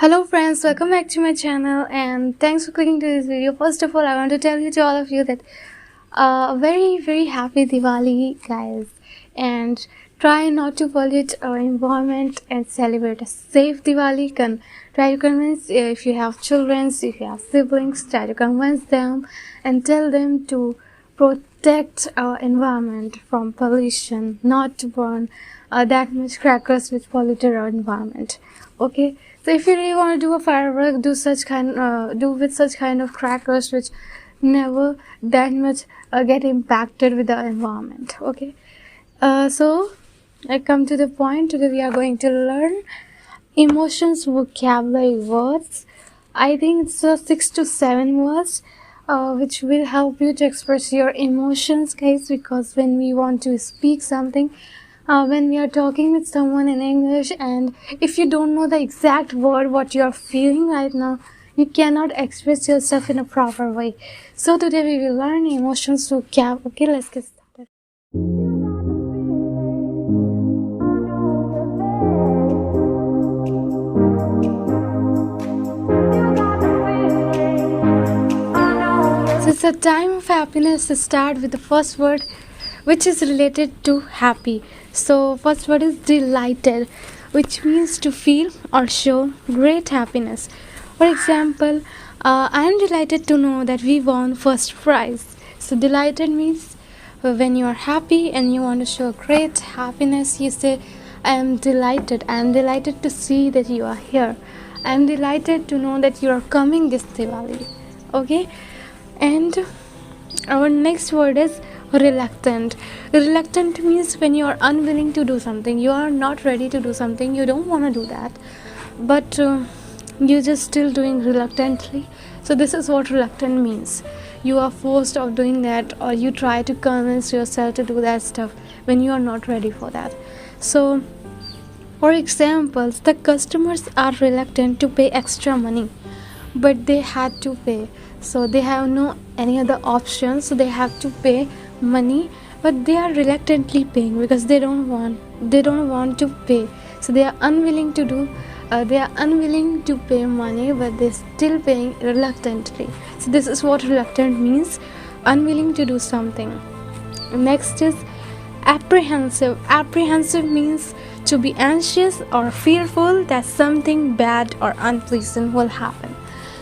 Hello friends, welcome back to my channel and thanks for clicking to this video. First of all, I want to tell you to all of you that very happy Diwali guys, and try not to pollute our environment and celebrate a safe Diwali. Try to convince, if you have children, if you have siblings, try to convince them and tell them to protect our environment from pollution, not to burn that much crackers which polluted our environment. Okay, so if you really want to do a firework, do with such kind of crackers which never that much get impacted with the environment. Okay, so I come to the point. Today we are going to learn emotions vocabulary words. I think it's 6 to 7 words which will help you to express your emotions, guys, because when we want to speak something, when we are talking with someone in English, and if you don't know the exact word what you are feeling right now, you cannot express yourself in a proper way. So today we will learn emotions vocab. Okay, let's get started. So it's a time of happiness to start with the first word, which is related to happy. So first word is delighted, which means to feel or show great happiness. For example, I am delighted to know that we won first prize. So delighted means when you are happy and you want to show great happiness, you say, I am delighted. I am delighted to see that you are here. I am delighted to know that you are coming this Diwali. Okay, and our next word is reluctant. Reluctant means when you are unwilling to do something, you are not ready to do something, you don't want to do that, but you're just still doing reluctantly. So this is what reluctant means. You are forced of doing that, or you try to convince yourself to do that stuff when you are not ready for that. So for examples, the customers are reluctant to pay extra money, but they had to pay. So they have no any other option, so they have to pay money, but they are reluctantly paying because they don't want to pay. So they are unwilling to pay money, but they're still paying reluctantly. So this is what reluctant means, unwilling to do something. Next is apprehensive. Apprehensive means to be anxious or fearful that something bad or unpleasant will happen.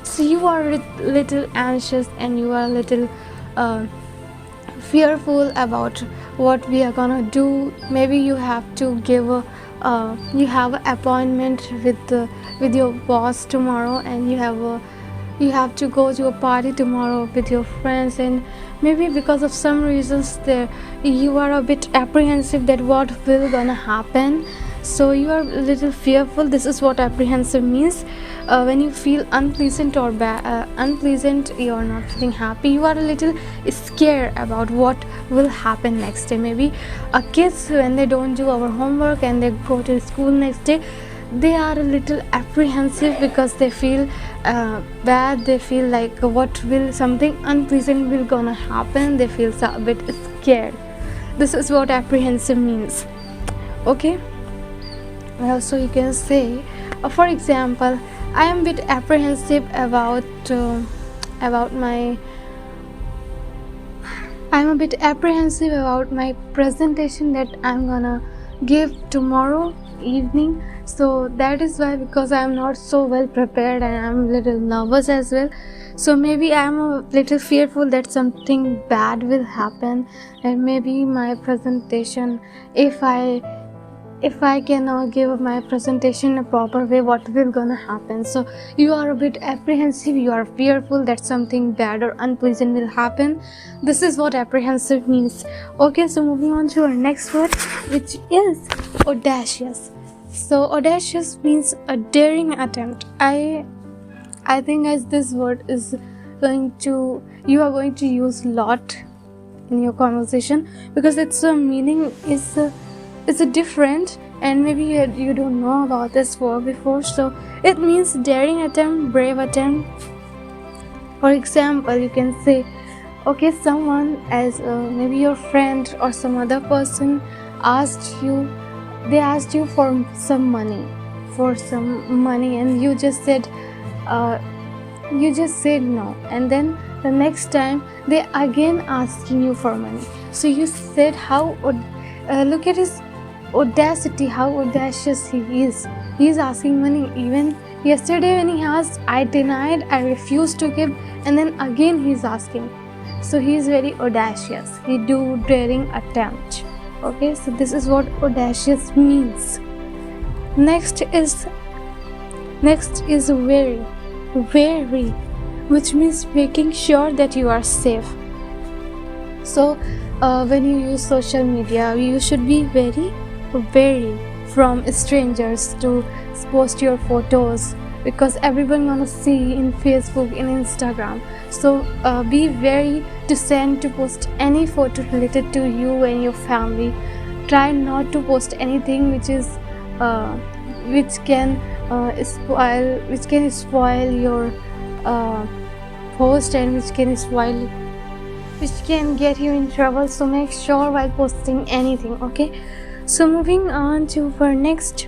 So you are a little anxious and you are a little fearful about what we are gonna do. Maybe you have to give you have an appointment with your boss tomorrow, and you have to go to a party tomorrow with your friends, and maybe because of some reasons there you are a bit apprehensive that what will gonna happen. So you are a little fearful. This is what apprehensive means. When you feel unpleasant or unpleasant, you are not feeling happy, you are a little scared about what will happen next day. Maybe kids, when they don't do our homework and they go to school next day, they are a little apprehensive because they feel bad. They feel like what will something unpleasant will gonna happen. They feel a bit scared. This is what apprehensive means. Okay, so you can say, for example, I am a bit apprehensive about my presentation that I'm gonna give tomorrow evening. So that is why, because I am not so well prepared and I'm a little nervous as well. So maybe I am a little fearful that something bad will happen, and maybe my presentation, if I cannot give my presentation in a proper way, what will gonna happen? So you are a bit apprehensive, you are fearful that something bad or unpleasant will happen. This is what apprehensive means. Okay, so moving on to our next word, which is audacious. So audacious means a daring attempt. I think as this word is you are going to use a lot in your conversation, because its meaning is a different, and maybe you don't know about this word before. So it means daring attempt, brave attempt. For example, you can say, okay, someone, as maybe your friend or some other person asked you for some money. for some money and uh, you just said no, and then the next time they again asking you for money. So you said look at his audacity, how audacious he is. He is asking money. Even yesterday when he asked, I denied, I refused to give, and then again he is asking. So he is very audacious. He do daring attempt. Okay, so this is what audacious means. Next is very, which means making sure that you are safe. So when you use social media, you should be very from strangers to post your photos, because everyone gonna see in Facebook, in Instagram. So be very decent to post any photo related to you and your family. Try not to post anything which can spoil your post, and which can get you in trouble. So make sure while posting anything. Okay, so moving on to our next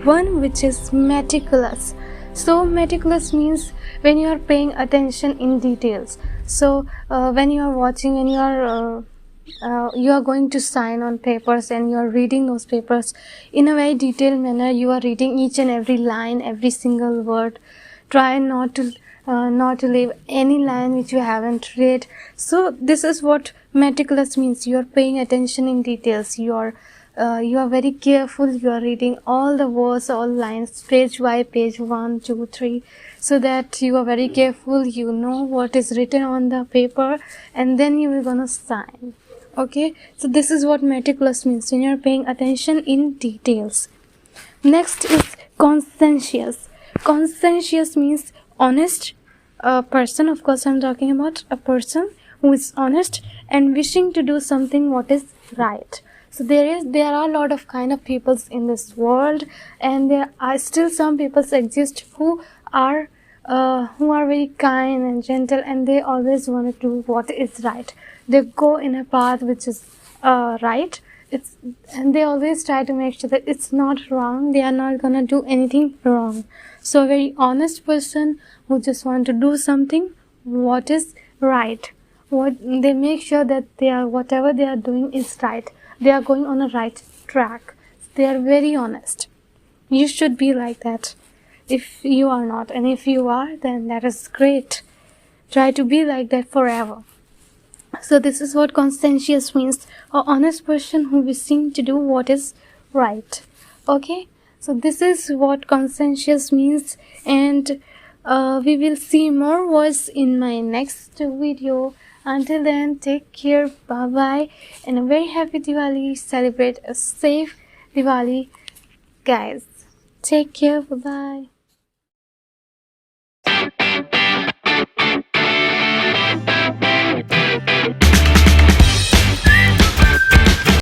one, which is meticulous. So meticulous means when you are paying attention in details. So when you are watching, when you are going to sign on papers and you are reading those papers in a very detailed manner. You are reading each and every line, every single word. Try not to leave any line which you haven't read. So this is what meticulous means. You are paying attention in details. You are very careful. You are reading all the words, all lines, page by page, 1, 2, 3, so that you are very careful. You know what is written on the paper, and then you will gonna sign. Okay, so this is what meticulous means, when you are paying attention in details. Next is conscientious. Conscientious means honest person. Of course, I'm talking about a person who is honest and wishing to do something what is right. So there are a lot of kind of peoples in this world, and there are still some peoples exist who are very kind and gentle, and they always want to do what is right. They go in a path which is right. And they always try to make sure that it's not wrong. They are not gonna do anything wrong. So a very honest person who just want to do something what is right. What they make sure that whatever they are doing is right. They are going on a right track. They are very honest. You should be like that. If you are not, and if you are, then that is great. Try to be like that forever. So this is what conscientious means, an honest person who wishing to do what is right. Okay, so this is what conscientious means, and we will see more words in my next video. Until then, take care, bye bye, and a very happy Diwali. Celebrate a safe Diwali, guys. Take care, bye bye.